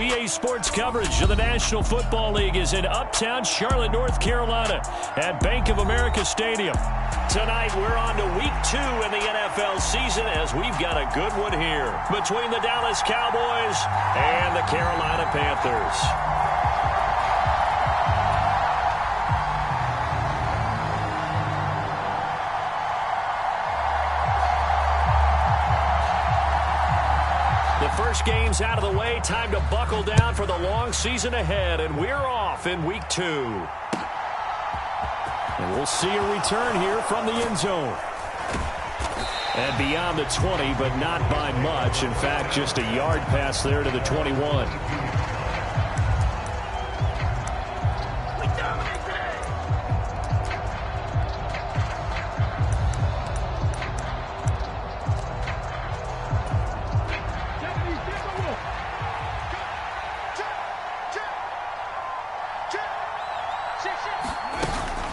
EA Sports coverage of the National Football League is in uptown Charlotte, North Carolina at Bank of America Stadium. Tonight, we're on to week 2 in the NFL season as we've got a good one here between the Dallas Cowboys and the Carolina Panthers. First game's out of the way. Time to buckle down for the long season ahead, and we're off in week 2. And we'll see a return here from the end zone. And beyond the 20, but not by much. In fact, just a yard pass there to the 21.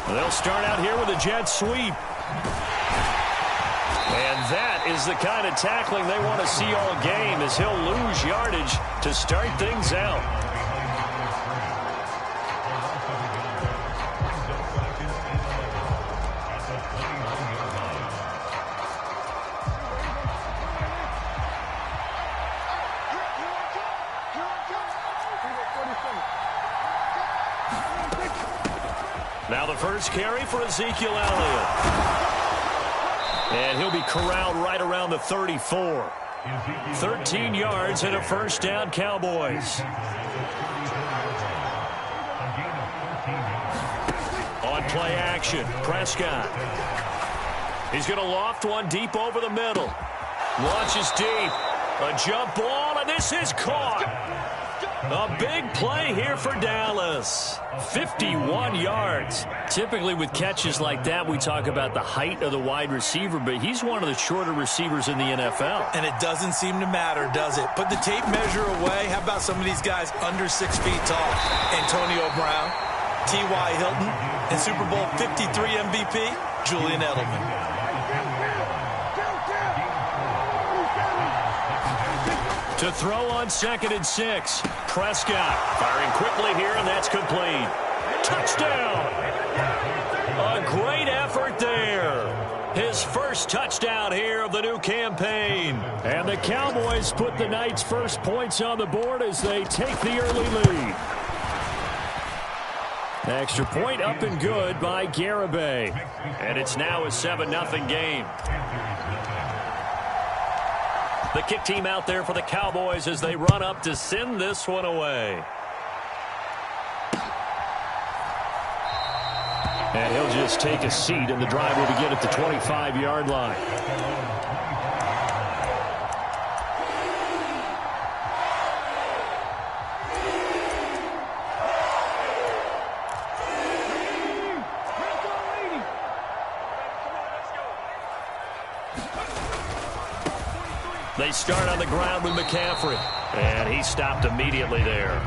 They'll start out here with a jet sweep. And that is the kind of tackling they want to see all game, as he'll lose yardage to start things out. Now the first carry for Ezekiel Elliott. And he'll be corralled right around the 34. 13 yards and a first down, Cowboys. On play action, Prescott. He's going to loft one deep over the middle. Launches deep. A jump ball, and this is caught. A big play here for Dallas. 51 yards. Typically with catches like that, we talk about the height of the wide receiver, but he's one of the shorter receivers in the NFL. And it doesn't seem to matter, does it? Put the tape measure away. How about some of these guys under 6 feet tall? Antonio Brown, T.Y. Hilton, and Super Bowl 53 MVP, Julian Edelman. To throw on 2nd and 6. Prescott firing quickly here, and that's complete. Touchdown! A great effort there. His first touchdown here of the new campaign. And the Cowboys put the night's first points on the board as they take the early lead. Extra point up and good by Garibay. And it's now a 7-0 game. The kick team out there for the Cowboys as they run up to send this one away. And he'll just take a seat, and the drive will begin at the 25-yard line. They start on the ground with McCaffrey. And he stopped immediately there.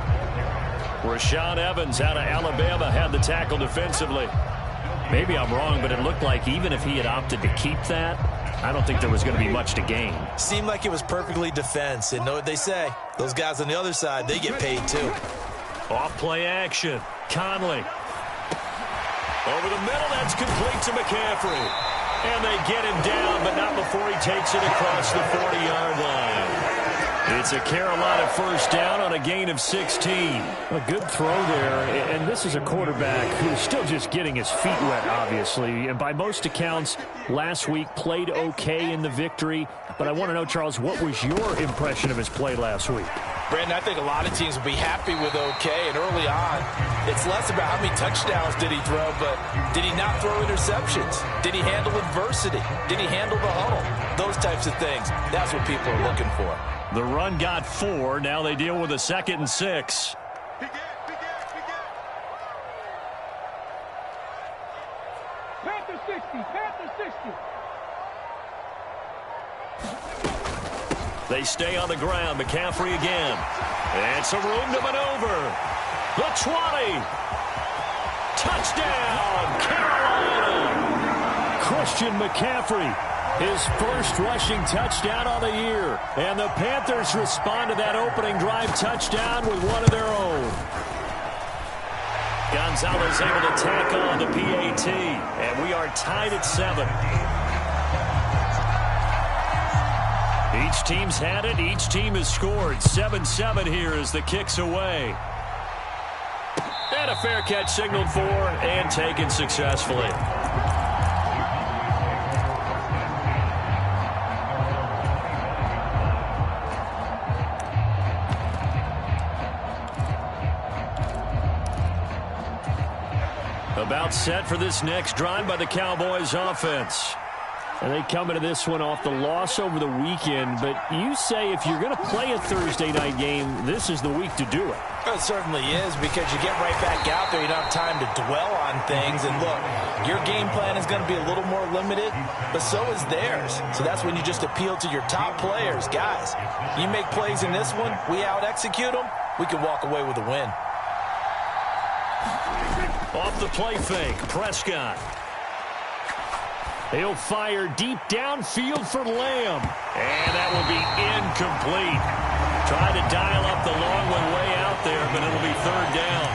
Rashaan Evans out of Alabama had the tackle defensively. Maybe I'm wrong, but it looked like even if he had opted to keep that, I don't think there was going to be much to gain. Seemed like it was perfectly defense. And know what they say? Those guys on the other side, they get paid too. Off play action. Conley. Over the middle, that's complete to McCaffrey. And they get him down, but not before he takes it across the 40-yard line. It's a Carolina first down on a gain of 16. A good throw there, and this is a quarterback who's still just getting his feet wet, obviously. And by most accounts, last week played okay in the victory. But I want to know, Charles, what was your impression of his play last week? Brandon, I think a lot of teams will be happy with okay, and early on, it's less about how many touchdowns did he throw, but did he not throw interceptions? Did he handle adversity? Did he handle the huddle? Those types of things. That's what people are looking for. The run got 4. Now they deal with a 2nd and 6. Panther 60, Panther 60. They stay on the ground. McCaffrey again. And some room to maneuver. The 20. Touchdown, Carolina. Christian McCaffrey His first rushing touchdown on the year. And the Panthers respond to that opening drive touchdown with one of their own. Gonzalez able to tack on the PAT. And we are tied at 7. Each team's had it. Each team has scored. 7-7 here as the kick's away. And a fair catch signaled for and taken successfully. About set for this next drive by the Cowboys offense. And they come into this one off the loss over the weekend. But you say if you're going to play a Thursday night game, this is the week to do it. It certainly is, because you get right back out there. You don't have time to dwell on things. And look, your game plan is going to be a little more limited, but so is theirs. So that's when you just appeal to your top players. Guys, you make plays in this one, we out-execute them, we can walk away with a win. Off the play fake, Prescott. He'll fire deep downfield for Lamb. And that will be incomplete. Trying to dial up the long one way out there, but it'll be third down.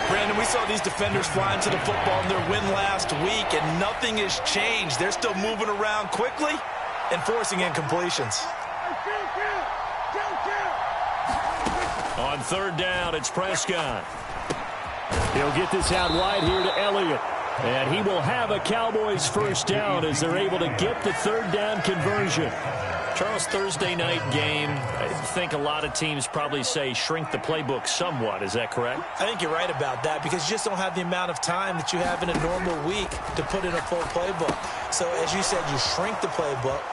Brandon, we saw these defenders flying to the football in their win last week, and nothing has changed. They're still moving around quickly and forcing incompletions. On third down, it's Prescott. He'll get this out wide here to Elliott. And he will have a Cowboys first down as they're able to get the third down conversion. Charles, Thursday night game, I think a lot of teams probably say shrink the playbook somewhat. Is that correct? I think you're right about that, because you just don't have the amount of time that you have in a normal week to put in a full playbook. So as you said, you shrink the playbook,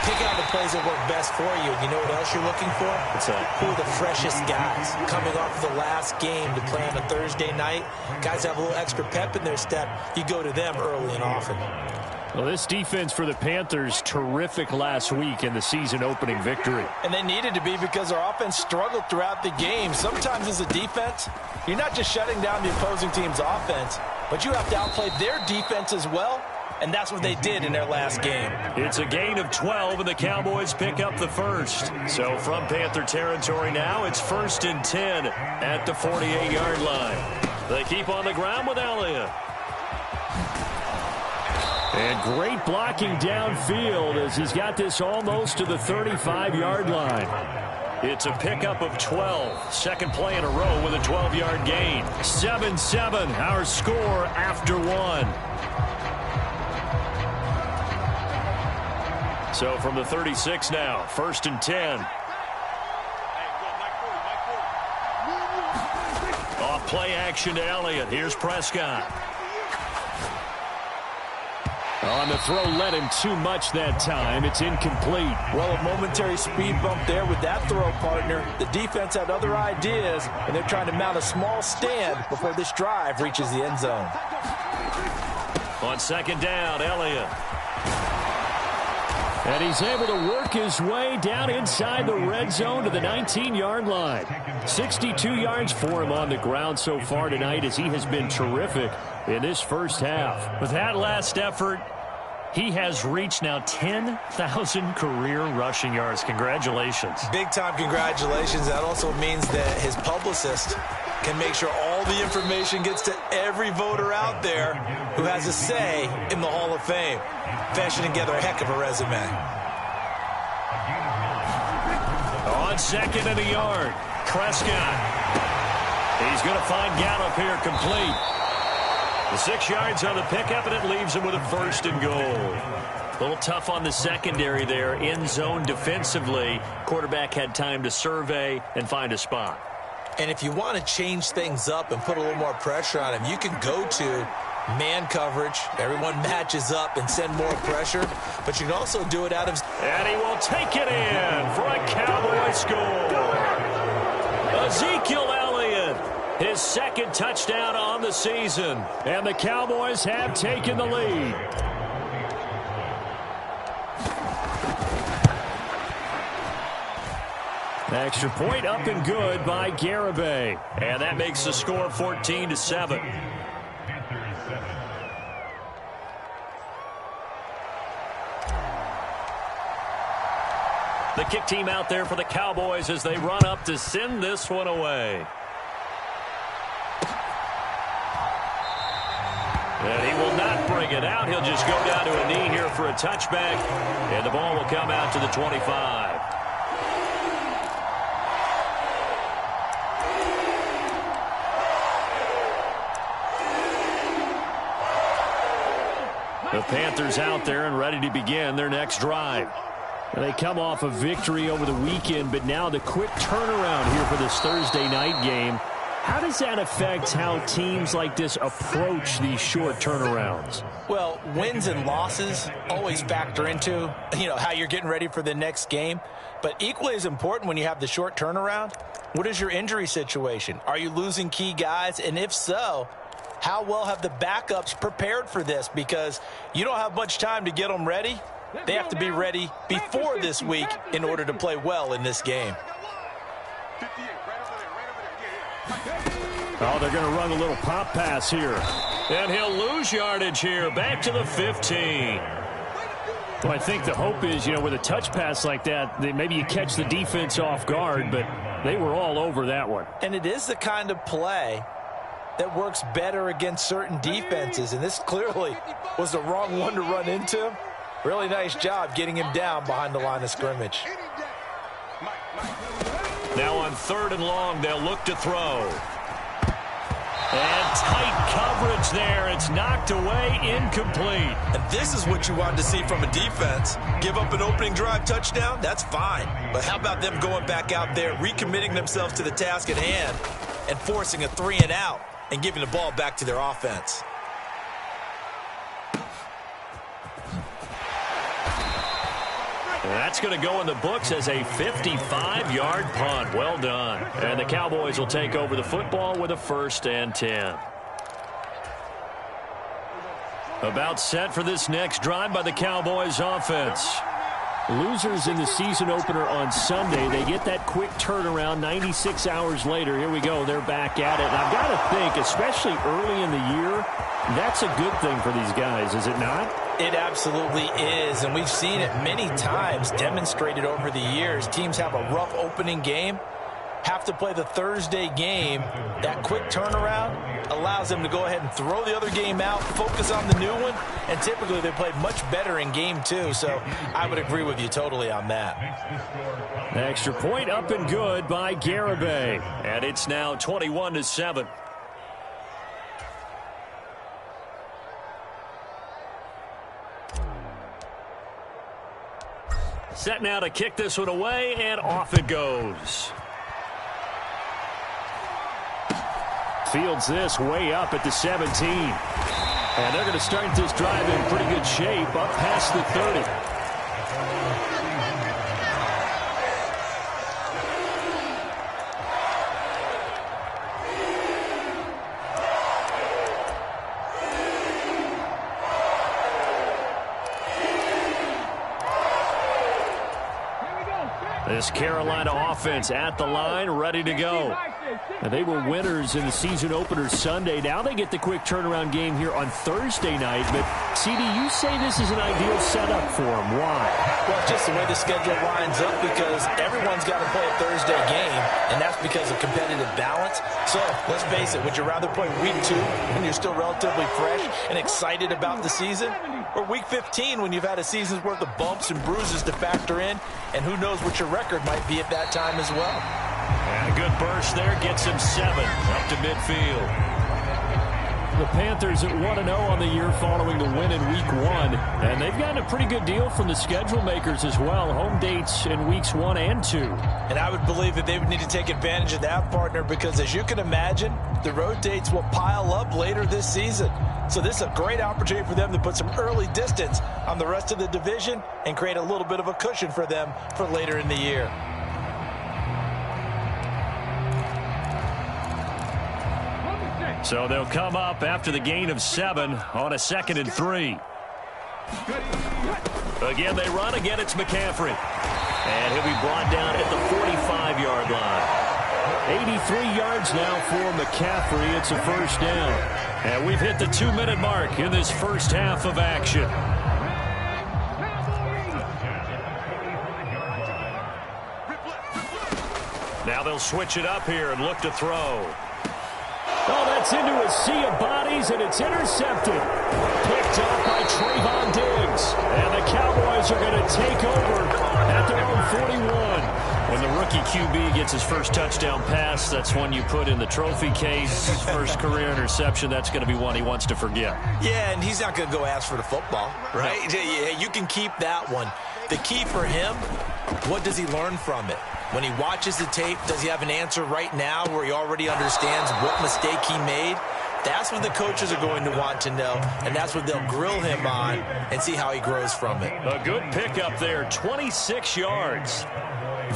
pick out the plays that work best for you. And you know what else you're looking for? What's that? Who are the freshest guys coming off of the last game to play on a Thursday night? Guys have a little extra pep in their step. You go to them early and often. Well, this defense for the Panthers, terrific last week in the season-opening victory. And they needed to be, because our offense struggled throughout the game. Sometimes as a defense, you're not just shutting down the opposing team's offense, but you have to outplay their defense as well, and that's what they did in their last game. It's a gain of 12, and the Cowboys pick up the first. So from Panther territory now, it's 1st and 10 at the 48-yard line. They keep on the ground with Elliott. And great blocking downfield as he's got this almost to the 35-yard line. It's a pickup of 12. Second play in a row with a 12-yard gain. 7-7, our score after one. So from the 36 now, 1st and 10. Off play action to Elliott. Here's Prescott. On the throw, led him too much that time. It's incomplete. Well, a momentary speed bump there with that throw, partner. The defense had other ideas, and they're trying to mount a small stand before this drive reaches the end zone. On second down, Elliott. And he's able to work his way down inside the red zone to the 19-yard line. 62 yards for him on the ground so far tonight, as he has been terrific in this first half. With that last effort, he has reached now 10,000 career rushing yards. Congratulations. Big-time congratulations. That also means that his publicist can make sure all the information gets to every voter out there who has a say in the Hall of Fame. Fashioning together a heck of a resume. On second and a yard, Prescott. He's going to find Gallup here, complete. The 6 yards on the pickup, and it leaves him with a 1st and goal. A little tough on the secondary there, in zone defensively. Quarterback had time to survey and find a spot. And if you want to change things up and put a little more pressure on him, you can go to man coverage. Everyone matches up and send more pressure. But you can also do it out of... And he will take it in for a Cowboy score. Ezekiel Elliott, his 2nd touchdown on the season. And the Cowboys have taken the lead. Extra point up and good by Garibay. And that makes the score 14-7. The kick team out there for the Cowboys as they run up to send this one away. And he will not bring it out. He'll just go down to a knee here for a touchback. And the ball will come out to the 25. The Panthers out there and ready to begin their next drive. They come off a victory over the weekend, but now the quick turnaround here for this Thursday night game. How does that affect how teams like this approach these short turnarounds? Well, wins and losses always factor into, how you're getting ready for the next game. But equally as important when you have the short turnaround, what is your injury situation? Are you losing key guys? And if so, how well have the backups prepared for this? Because you don't have much time to get them ready. They have to be ready before this week in order to play well in this game. Oh, they're going to run a little pop pass here. And he'll lose yardage here. Back to the 15. Well, I think the hope is, with a touch pass like that, maybe you catch the defense off guard, but they were all over that one. And it is the kind of play that works better against certain defenses, and this clearly was the wrong one to run into. Really nice job getting him down behind the line of scrimmage. Now on 3rd and long, they'll look to throw. And tight coverage there. It's knocked away, incomplete. And this is what you wanted to see from a defense. Give up an opening drive touchdown, that's fine. But how about them going back out there, recommitting themselves to the task at hand, and forcing a 3-and-out and giving the ball back to their offense? That's going to go in the books as a 55-yard punt. Well done. And the Cowboys will take over the football with a 1st and 10. About set for this next drive by the Cowboys offense. Losers in the season opener on Sunday. They get that quick turnaround 96 hours later. Here we go. They're back at it. And I've got to think, especially early in the year, that's a good thing for these guys, is it not? It absolutely is, and we've seen it many times demonstrated over the years. Teams have a rough opening game, have to play the Thursday game. That quick turnaround allows them to go ahead and throw the other game out, focus on the new one, and typically they play much better in game 2, so I would agree with you totally on that. Extra point up and good by Garibay. And it's now 21-7. Set now to kick this one away, and off it goes. Fields this way up at the 17. And they're going to start this drive in pretty good shape up past the 30. This Carolina offense at the line, ready to go. And they were winners in the season opener Sunday. Now they get the quick turnaround game here on Thursday night. But, CD, you say this is an ideal setup for them. Why? Well, just the way the schedule lines up, because everyone's got to play a Thursday game, and that's because of competitive balance. So, let's face it, would you rather play week 2 when you're still relatively fresh and excited about the season, or week 15 when you've had a season's worth of bumps and bruises to factor in, and who knows what your record might be at that time as well? And a good burst there gets him 7 up to midfield. The Panthers at 1-0 on the year following the win in Week 1. And they've gotten a pretty good deal from the schedule makers as well. Home dates in Weeks 1 and 2. And I would believe that they would need to take advantage of that, partner, because as you can imagine, the road dates will pile up later this season. So this is a great opportunity for them to put some early distance on the rest of the division and create a little bit of a cushion for them for later in the year. So they'll come up after the gain of 7 on a 2nd and 3. Again, they run. Again, it's McCaffrey. And he'll be brought down at the 45-yard line. 83 yards now for McCaffrey. It's a first down. And we've hit the 2-minute mark in this first half of action. Now they'll switch it up here and look to throw. Oh, that's into a sea of bodies, and it's intercepted. Picked up by Trayvon Diggs. And the Cowboys are going to take over at their own 41. When the rookie QB gets his first touchdown pass, that's one you put in the trophy case. First career interception, that's going to be one he wants to forget. Yeah, and he's not going to go ask for the football, right? Yeah, you can keep that one. The key for him, what does he learn from it? When he watches the tape, does he have an answer right now where he already understands what mistake he made? That's what the coaches are going to want to know, and that's what they'll grill him on and see how he grows from it. A good pickup there, 26 yards.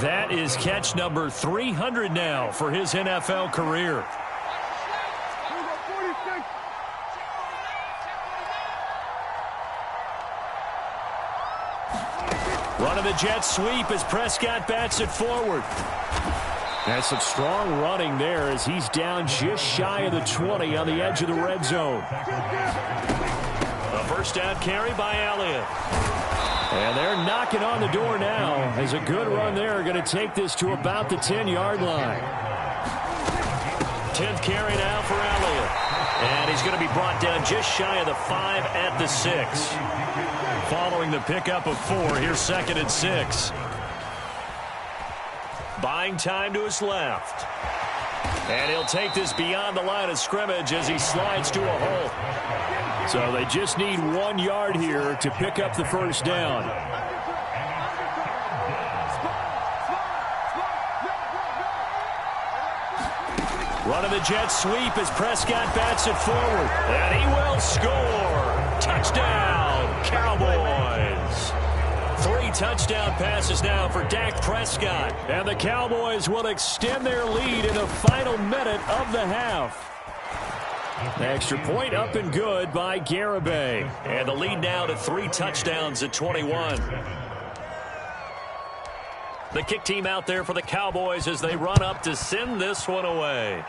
That is catch number 300 now for his NFL career. Running the jet sweep as Prescott bats it forward. That's some strong running there as he's down just shy of the 20 on the edge of the red zone. A first down carry by Elliott. And they're knocking on the door now as a good run there. Going to take this to about the 10-yard line. 10th carry now for Elliott. And he's going to be brought down just shy of the 5 at the 6. Following the pickup of 4, here's 2nd and 6. Buying time to his left. And he'll take this beyond the line of scrimmage as he slides to a hole. So they just need 1 yard here to pick up the first down. Running the jet sweep as Prescott bats it forward. And he will score. Touchdown, Cowboys. 3 touchdown passes now for Dak Prescott. And the Cowboys will extend their lead in the final minute of the half. Extra point up and good by Garibay. And the lead now to 3 touchdowns at 21. The kick team out there for the Cowboys as they run up to send this one away.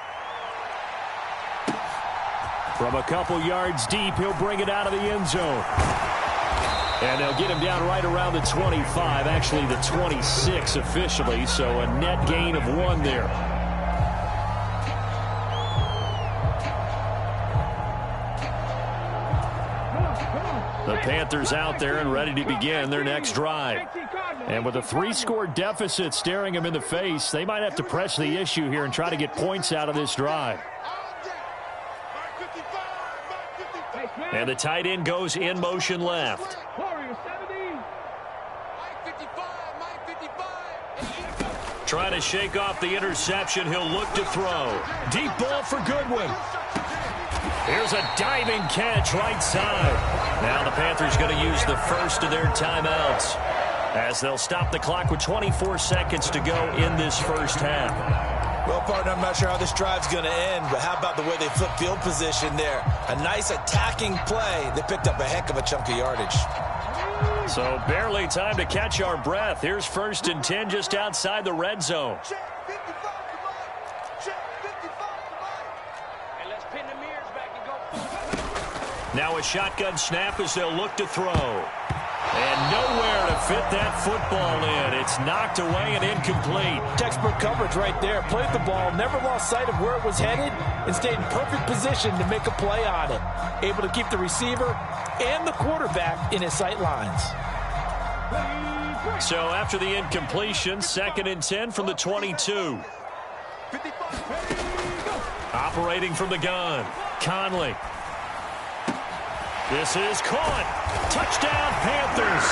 From a couple yards deep, he'll bring it out of the end zone. And they'll get him down right around the 25, actually the 26 officially, so a net gain of 1 there. The Panthers out there and ready to begin their next drive. And with a 3-score deficit staring them in the face, they might have to press the issue here and try to get points out of this drive. And the tight end goes in motion left. Trying to shake off the interception. He'll look to throw. Deep ball for Goodwin. Here's a diving catch right side. Now the Panthers going to use the first of their timeouts as they'll stop the clock with 24 seconds to go in this first half. Well, partner, I'm not sure how this drive's going to end, but how about the way they flip field position there? A nice attacking play. They picked up a heck of a chunk of yardage. So barely time to catch our breath. Here's 1st and 10 just outside the red zone. Now a shotgun snap as they'll look to throw. And nowhere to fit that football in. It's knocked away and incomplete. Textbook coverage right there. Played the ball, never lost sight of where it was headed, and stayed in perfect position to make a play on it. Able to keep the receiver and the quarterback in his sight lines. So after the incompletion, 2nd and 10 from the 22. Operating from the gun, Conley. This is caught. Touchdown, Panthers.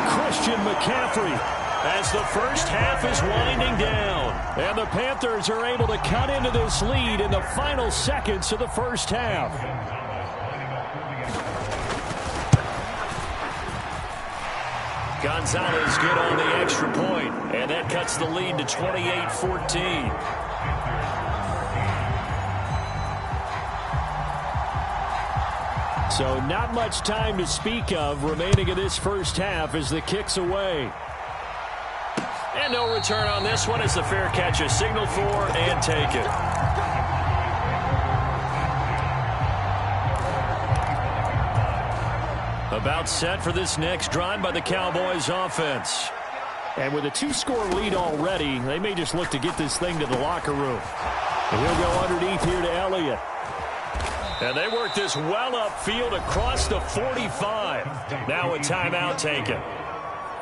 Christian McCaffrey as the first half is winding down. And the Panthers are able to cut into this lead in the final seconds of the first half. Gonzalez good on the extra point, and that cuts the lead to 28-14. So not much time to speak of remaining in this first half as the kick's away. And no return on this one as the fair catch is signaled for and taken. About set for this next drive by the Cowboys offense. And with a 2-score lead already, they may just look to get this thing to the locker room. And he'll go underneath here to Elliott. And they work this well upfield across the 45. Now a timeout taken.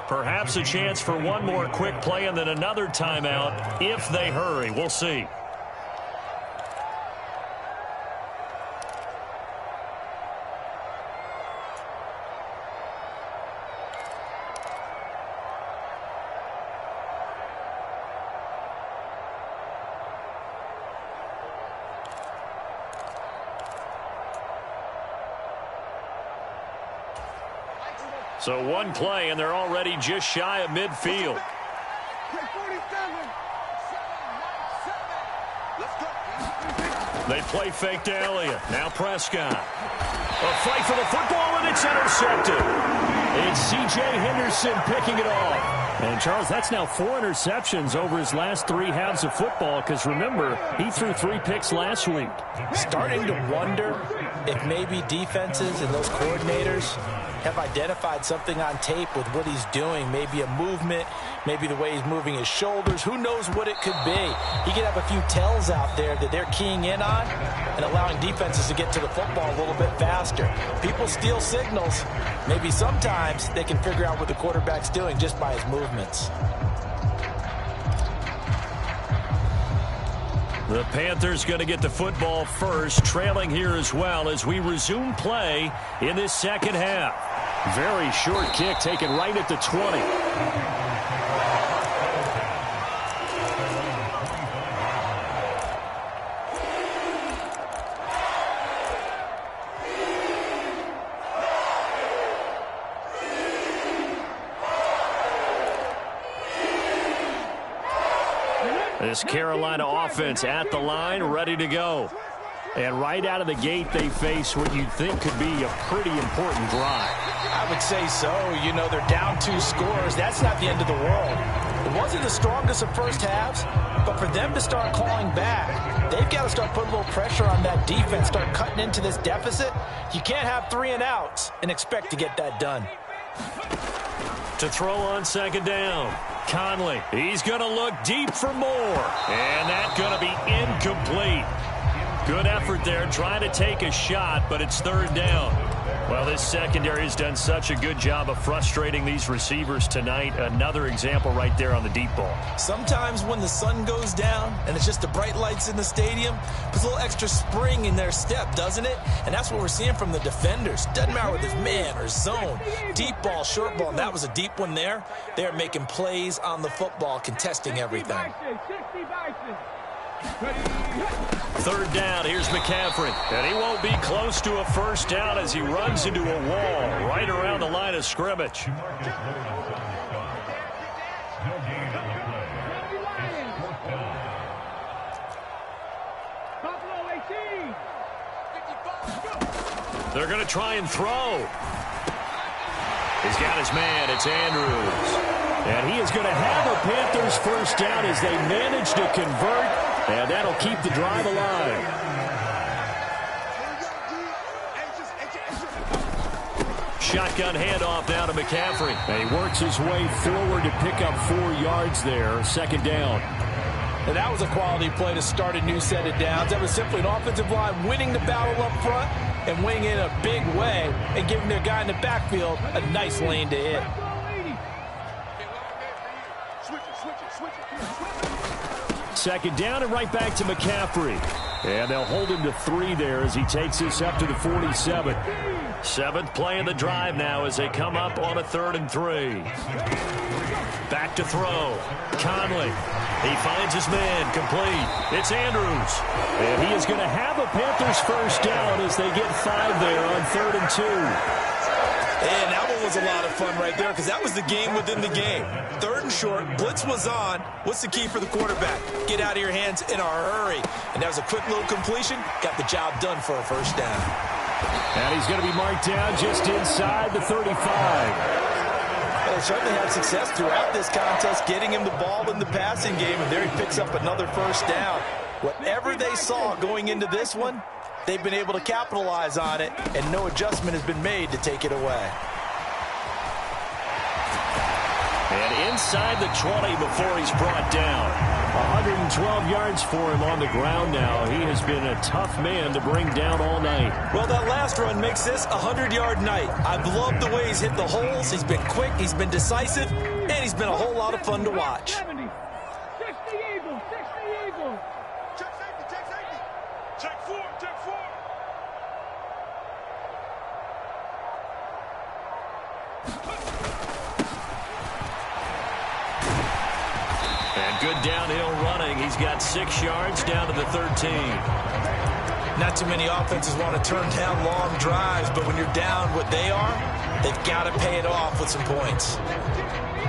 Perhaps a chance for one more quick play and then another timeout if they hurry. We'll see. So one play, and they're already just shy of midfield. They play fake to Elliott. Now Prescott. A fight for the football, and it's intercepted. It's C.J. Henderson picking it off. And, Charles, that's now 4 interceptions over his last 3 halves of football because, remember, he threw 3 picks last week. Starting to wonder if maybe defenses and those coordinators have identified something on tape with what he's doing. Maybe a movement, maybe the way he's moving his shoulders. Who knows what it could be? He could have a few tells out there that they're keying in on and allowing defenses to get to the football a little bit faster. People steal signals. Maybe sometimes they can figure out what the quarterback's doing just by his movements. The Panthers going to get the football first, trailing here as well as we resume play in this second half. Very short kick taken right at the 20. This Carolina offense at the line, ready to go. And right out of the gate, they face what you'd think could be a pretty important drive. I would say so. You know, they're down 2 scores. That's not the end of the world. It wasn't the strongest of first halves, but for them to start clawing back, they've got to start putting a little pressure on that defense, start cutting into this deficit. You can't have 3 and outs and expect to get that done. To throw on second down. Conley, he's going to look deep for more. And that's going to be incomplete. Good effort there trying to take a shot, but it's third down. Well, this secondary has done such a good job of frustrating these receivers tonight. Another example right there on the deep ball. Sometimes when the sun goes down and it's just the bright lights in the stadium, puts a little extra spring in their step, doesn't it? And that's what we're seeing from the defenders. Doesn't matter whether it's man or zone, deep ball, short ball, and that was a deep one there. They're making plays on the football, contesting everything. Third down, here's McCaffrey. And he won't be close to a first down as he runs into a wall right around the line of scrimmage. They're going to try and throw. He's got his man. It's Andrews. And he is going to have a Panthers first down as they manage to convert. And that'll keep the drive alive. Shotgun handoff now to McCaffrey. And he works his way forward to pick up 4 yards there. Second down. And that was a quality play to start a new set of downs. That was simply an offensive line winning the battle up front and winning in a big way and giving their guy in the backfield a nice lane to hit. Second down and right back to McCaffrey. And they'll hold him to 3 there as he takes this up to the 47. 7th play of the drive now as they come up on a 3rd and 3. Back to throw. Conley. He finds his man. Complete. It's Andrews. And he is going to have a Panthers first down as they get 5 there on 3rd and 2. And that one was a lot of fun right there because that was the game within the game. 3rd and short, blitz was on. What's the key for the quarterback? Get out of your hands in a hurry. And that was a quick little completion. Got the job done for a first down. And he's going to be marked down just inside the 35. Well, they certainly had success throughout this contest, getting him the ball in the passing game, and there he picks up another first down. Whatever they saw going into this one, they've been able to capitalize on it, and no adjustment has been made to take it away. And inside the 20 before he's brought down. 112 yards for him on the ground now. He has been a tough man to bring down all night. Well, that last run makes this a 100-yard night. I've loved the way he's hit the holes. He's been quick, he's been decisive, and he's been a whole lot of fun to watch. 70. 60 Eagles. 60 Eagles. Check safety. Check safety. Check four. Check four. And good downhill running. He's got 6 yards down to the 13. Not too many offenses want to turn down long drives, but when you're down what they are, they've got to pay it off with some points.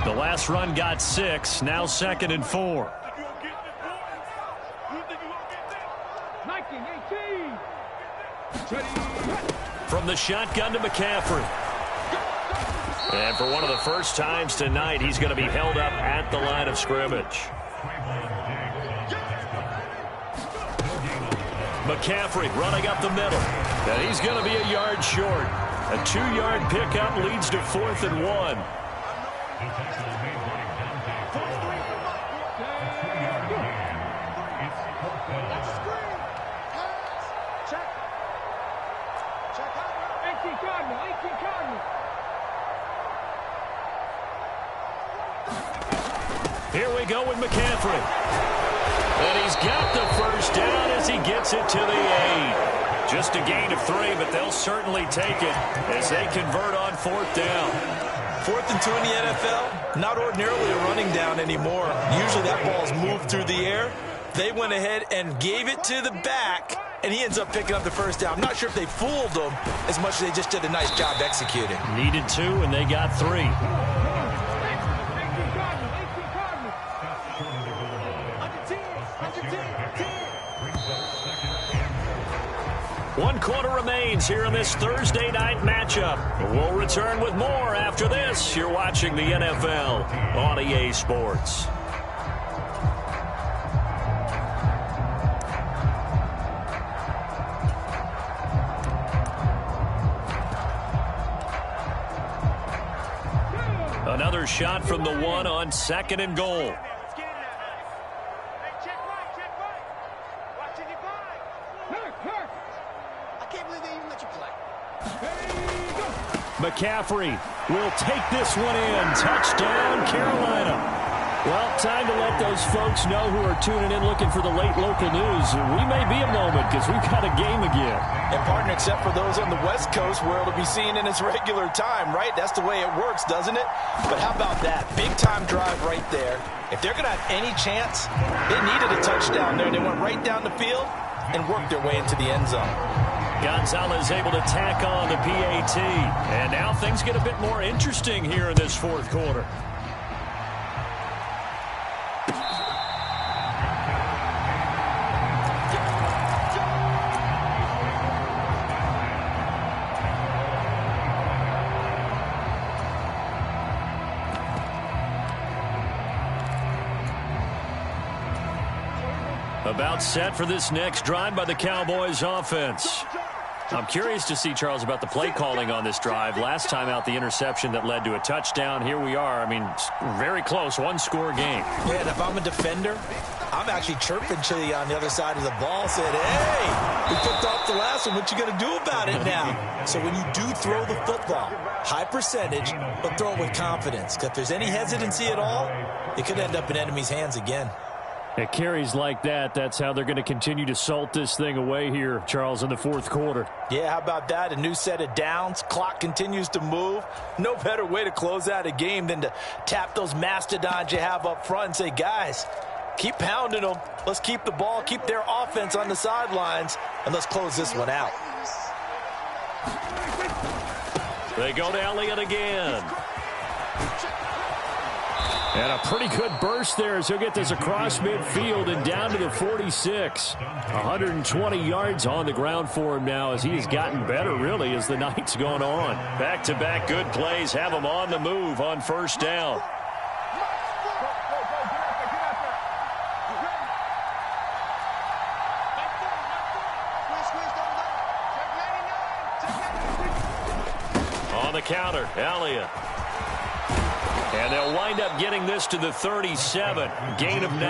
The last run got 6. Now 2nd and 4. 19, 18. From the shotgun to McCaffrey. And for one of the first times tonight, he's going to be held up at the line of scrimmage. McCaffrey running up the middle. And he's going to be a yard short. A 2-yard pickup leads to 4th and 1. Here we go with McCaffrey. And he's got the first down as he gets it to the 8. Just a gain of 3, but they'll certainly take it as they convert on 4th down. 4th and 2 in the NFL, not ordinarily a running down anymore. Usually that ball's moved through the air. They went ahead and gave it to the back, and he ends up picking up the first down. I'm not sure if they fooled him as much as they just did a nice job executing. Needed 2, and they got 3. One quarter remains here in this Thursday night matchup. We'll return with more after this. You're watching the NFL on EA Sports. Another shot from the 1 on 2nd and goal. McCaffrey will take this one in. Touchdown, Carolina. Well, time to let those folks know who are tuning in looking for the late local news. We may be a moment because we've got a game again. And, partner, except for those on the West Coast where it'll be seen in its regular time, right? That's the way it works, doesn't it? But how about that? Big-time drive right there. If they're going to have any chance, they needed a touchdown there. They went right down the field and worked their way into the end zone. Gonzalez able to tack on the PAT. And now things get a bit more interesting here in this 4th quarter. About set for this next drive by the Cowboys offense. I'm curious to see, Charles, about the play calling on this drive. Last time out, the interception that led to a touchdown. Here we are. I mean, very close, one-score game. Yeah, and if I'm a defender, I'm actually chirping to you on the other side of the ball, saying, hey, we picked off the last one. What you going to do about it now? So when you do throw the football, high percentage, but throw it with confidence. Because if there's any hesitancy at all, it could end up in enemy's hands again. At carries like that, that's how they're going to continue to salt this thing away here, Charles, in the 4th quarter. Yeah, how about that? A new set of downs. Clock continues to move. No better way to close out a game than to tap those mastodons you have up front and say, guys, keep pounding them. Let's keep the ball, keep their offense on the sidelines, and let's close this one out. They go to Elliott again. And a pretty good burst there as he'll get this across midfield and down to the 46. 120 yards on the ground for him now as he has gotten better, really, as the night's gone on. Back-to-back good plays have him on the move on 1st down. On the counter, Elliott. And they'll wind up getting this to the 37, gain of 9.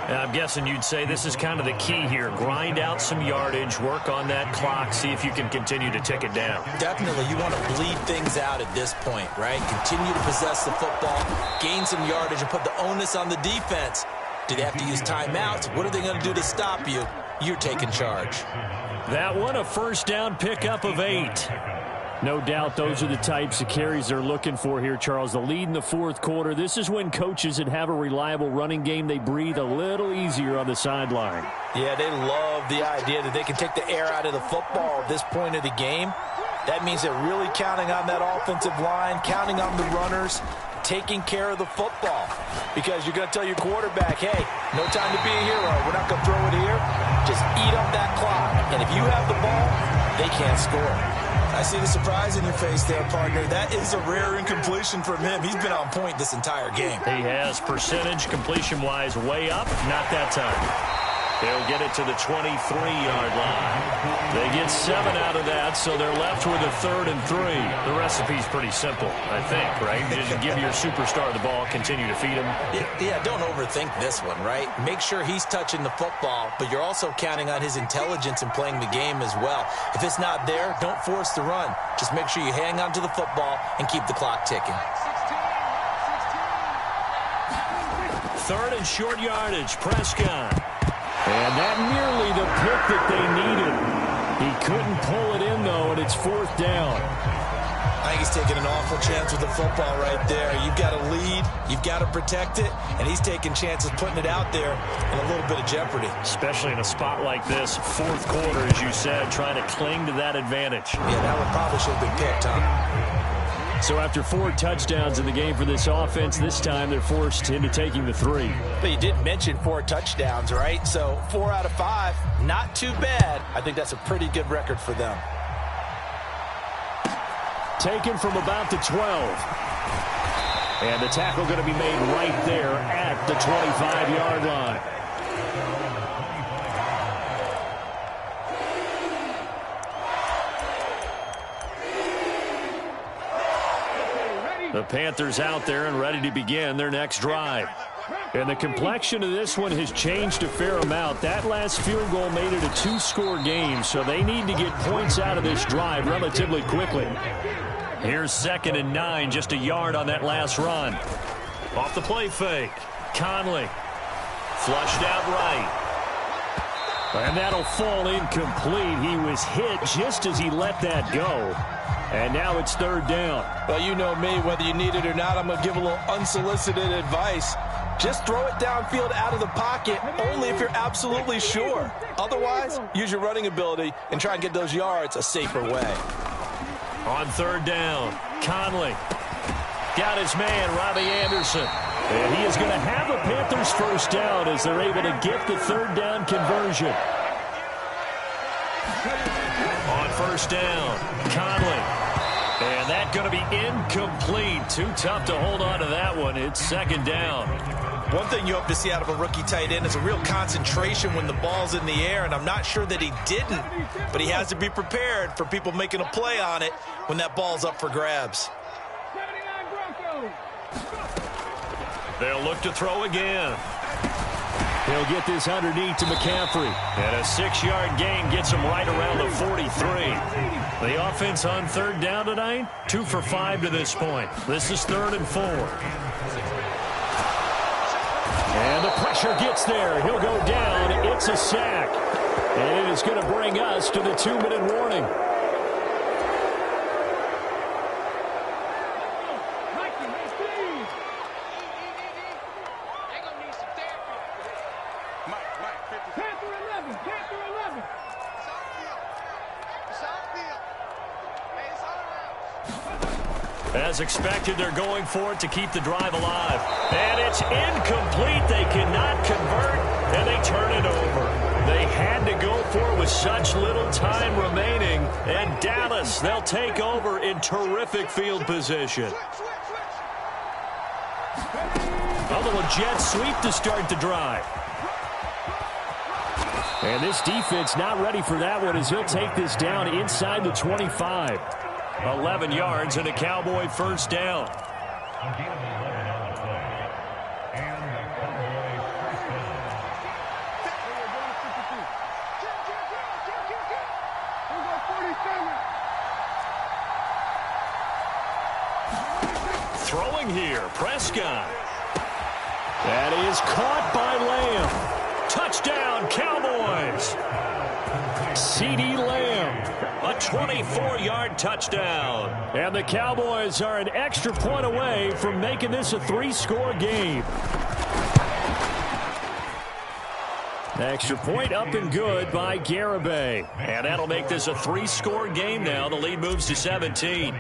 And I'm guessing you'd say this is kind of the key here. Grind out some yardage, work on that clock, see if you can continue to tick it down. Definitely, you want to bleed things out at this point, right? Continue to possess the football, gain some yardage, and put the onus on the defense. Do they have to use timeouts? What are they going to do to stop you? You're taking charge. That one, a first down pickup of 8. No doubt those are the types of carries they're looking for here, Charles. The lead in the fourth quarter. This is when coaches that have a reliable running game, they breathe a little easier on the sideline. Yeah, they love the idea that they can take the air out of the football at this point of the game. That means they're really counting on that offensive line, counting on the runners, taking care of the football. Because you're going to tell your quarterback, hey, no time to be a hero. We're not going to throw it here. Just eat up that clock. And if you have the ball, they can't score. I see the surprise in your face there, partner. That is a rare incompletion from him. He's been on point this entire game. He has percentage completion-wise way up. Not that time. They'll get it to the 23-yard line. They get 7 out of that, so they're left with a 3rd and 3. The recipe's pretty simple, I think, right? Just give your superstar the ball, continue to feed him. Yeah, don't overthink this one, right? Make sure he's touching the football, but you're also counting on his intelligence in playing the game as well. If it's not there, don't force the run. Just make sure you hang on to the football and keep the clock ticking. 3rd and short yardage, Prescott. And that nearly the pick that they needed. He couldn't pull it in, though, and it's 4th down. I think he's taking an awful chance with the football right there. You've got to lead, you've got to protect it, and he's taking chances putting it out there in a little bit of jeopardy. Especially in a spot like this, fourth quarter, as you said, trying to cling to that advantage. Yeah, that one probably should have been picked, huh? So after 4 touchdowns in the game for this offense, this time they're forced into taking the 3. But you did mention 4 touchdowns, right? So 4 out of 5, not too bad. I think that's a pretty good record for them. Taken from about the 12. And the tackle going to be made right there at the 25-yard line. The Panthers out there and ready to begin their next drive. And the complexion of this one has changed a fair amount. That last field goal made it a 2-score game, so they need to get points out of this drive relatively quickly. Here's 2nd and 9, just a yard on that last run. Off the play fake. Conley. Flushed out right. And that'll fall incomplete. He was hit just as he let that go. And now it's 3rd down. Well, you know me, whether you need it or not, I'm going to give a little unsolicited advice. Just throw it downfield out of the pocket, only if you're absolutely sure. Otherwise, use your running ability and try and get those yards a safer way. On 3rd down, Conley. Got his man, Robbie Anderson. And he is going to have a Panthers first down as they're able to get the 3rd down conversion. On 1st down, Conley. And that going to be incomplete. Too tough to hold on to that one. It's 2nd down. One thing you hope to see out of a rookie tight end is a real concentration when the ball's in the air, and I'm not sure that he didn't, but he has to be prepared for people making a play on it when that ball's up for grabs. They'll look to throw again. He'll get this underneath to McCaffrey. And a 6-yard gain gets him right around the 43. The offense on 3rd down tonight, 2 for 5 to this point. This is 3rd and 4. And the pressure gets there. He'll go down. It's a sack. And it is going to bring us to the 2-minute warning. As expected, they're going for it to keep the drive alive. And it's incomplete. They cannot convert, and they turn it over. They had to go for it with such little time remaining. And Dallas, they'll take over in terrific field position. A little jet sweep to start the drive. And this defense not ready for that one as he'll take this down inside the 25. 11 yards and a Cowboy first down. Throwing here, Prescott. That is caught by Lamb. Touchdown, Cowboys. CeeDee Lamb, a 24-yard touchdown. And the Cowboys are an extra point away from making this a 3-score game. Extra point up and good by Garibay. And that'll make this a 3-score game now. The lead moves to 17.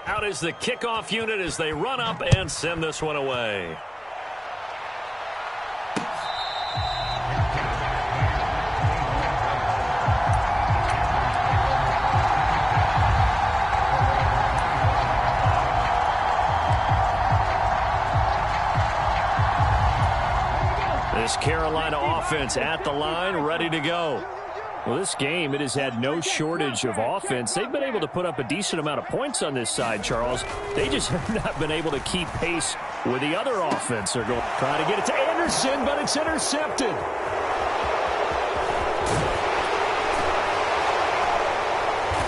Out is the kickoff unit as they run up and send this one away. This Carolina offense at the line, ready to go. Well, this game, it has had no shortage of offense. They've been able to put up a decent amount of points on this side, Charles. They just have not been able to keep pace with the other offense. They're going trying to get it to Anderson, but it's intercepted.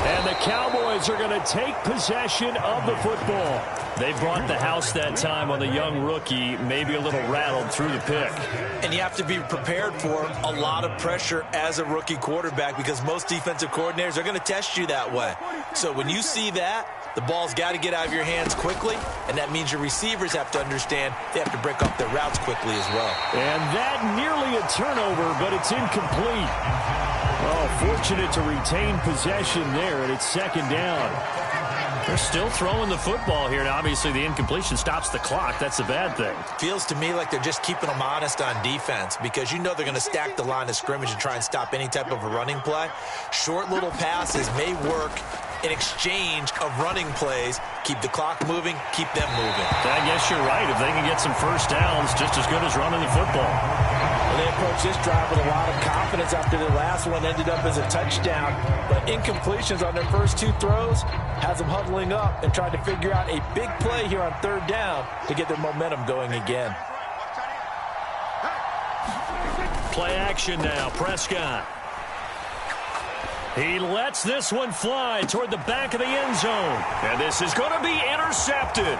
And the Cowboys are going to take possession of the football. They brought the house that time on the young rookie, maybe a little rattled through the pick. And you have to be prepared for a lot of pressure as a rookie quarterback because most defensive coordinators are going to test you that way. So when you see that, the ball's got to get out of your hands quickly, and that means your receivers have to understand they have to break up their routes quickly as well. And that nearly a turnover, but it's incomplete. Oh, fortunate to retain possession there, and it's second down. They're still throwing the football here, and obviously the incompletion stops the clock. That's a bad thing. Feels to me like they're just keeping them honest on defense because you know they're going to stack the line of scrimmage and try and stop any type of a running play. Short little passes may work in exchange of running plays. Keep the clock moving, keep them moving. I guess you're right. If they can get some first downs, just as good as running the football. Well, they approached this drive with a lot of confidence after the last one ended up as a touchdown. But incompletions on their first 2 throws has them huddling up and trying to figure out a big play here on 3rd down to get their momentum going again. Play action now, Prescott. He lets this one fly toward the back of the end zone. And this is going to be intercepted.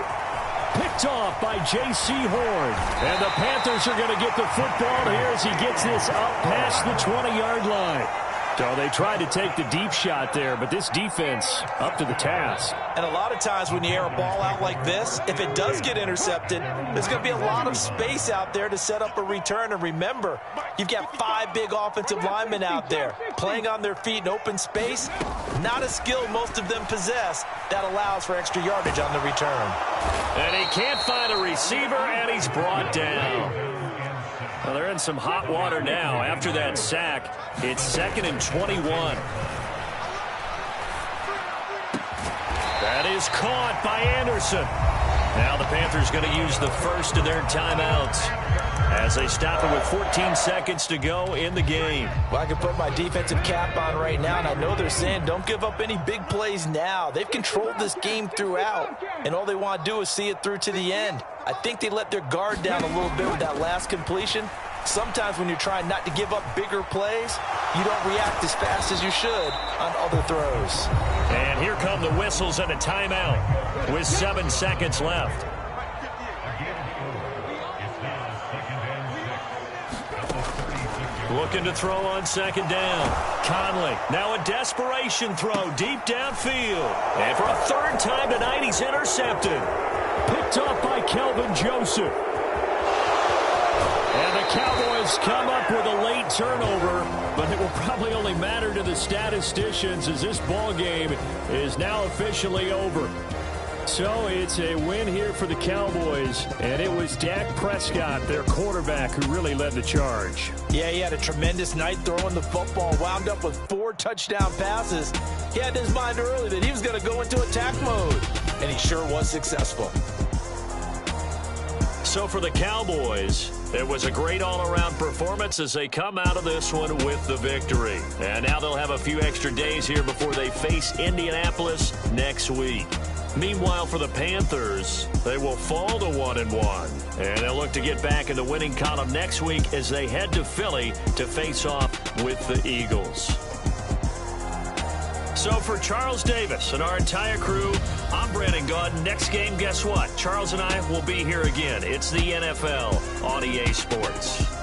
Picked off by J.C. Horn. And the Panthers are going to get the football here as he gets this up past the 20-yard line. So they tried to take the deep shot there, but this defense up to the task. And a lot of times when you air a ball out like this, if it does get intercepted, there's going to be a lot of space out there to set up a return. And remember, you've got 5 big offensive linemen out there playing on their feet in open space. Not a skill most of them possess that allows for extra yardage on the return. And he can't find a receiver, and he's brought down. Well, they're in some hot water now. After that sack, it's 2nd and 21. That is caught by Anderson. Now the Panthers going to use the first of their timeouts as they stop it with 14 seconds to go in the game. Well, I can put my defensive cap on right now, and I know they're saying don't give up any big plays now. They've controlled this game throughout, and all they want to do is see it through to the end. I think they let their guard down a little bit with that last completion. Sometimes when you're trying not to give up bigger plays, you don't react as fast as you should on other throws. And here come the whistles and a timeout with 7 seconds left. Looking to throw on 2nd down. Conley, now a desperation throw deep downfield. And for a 3rd time tonight, he's intercepted. Picked off by Kelvin Joseph. And the Cowboys come up with a late turnover, but it will probably only matter to the statisticians as this ball game is now officially over. So it's a win here for the Cowboys, and it was Dak Prescott, their quarterback, who really led the charge. Yeah, he had a tremendous night throwing the football, wound up with 4 touchdown passes. He had in his mind early that he was going to go into attack mode, and he sure was successful. So for the Cowboys, it was a great all-around performance as they come out of this one with the victory. And now they'll have a few extra days here before they face Indianapolis next week. Meanwhile, for the Panthers, they will fall to 1-1. And they'll look to get back in the winning column next week as they head to Philly to face off with the Eagles. So for Charles Davis and our entire crew, I'm Brandon Gaudin. Next game, guess what? Charles and I will be here again. It's the NFL on EA Sports.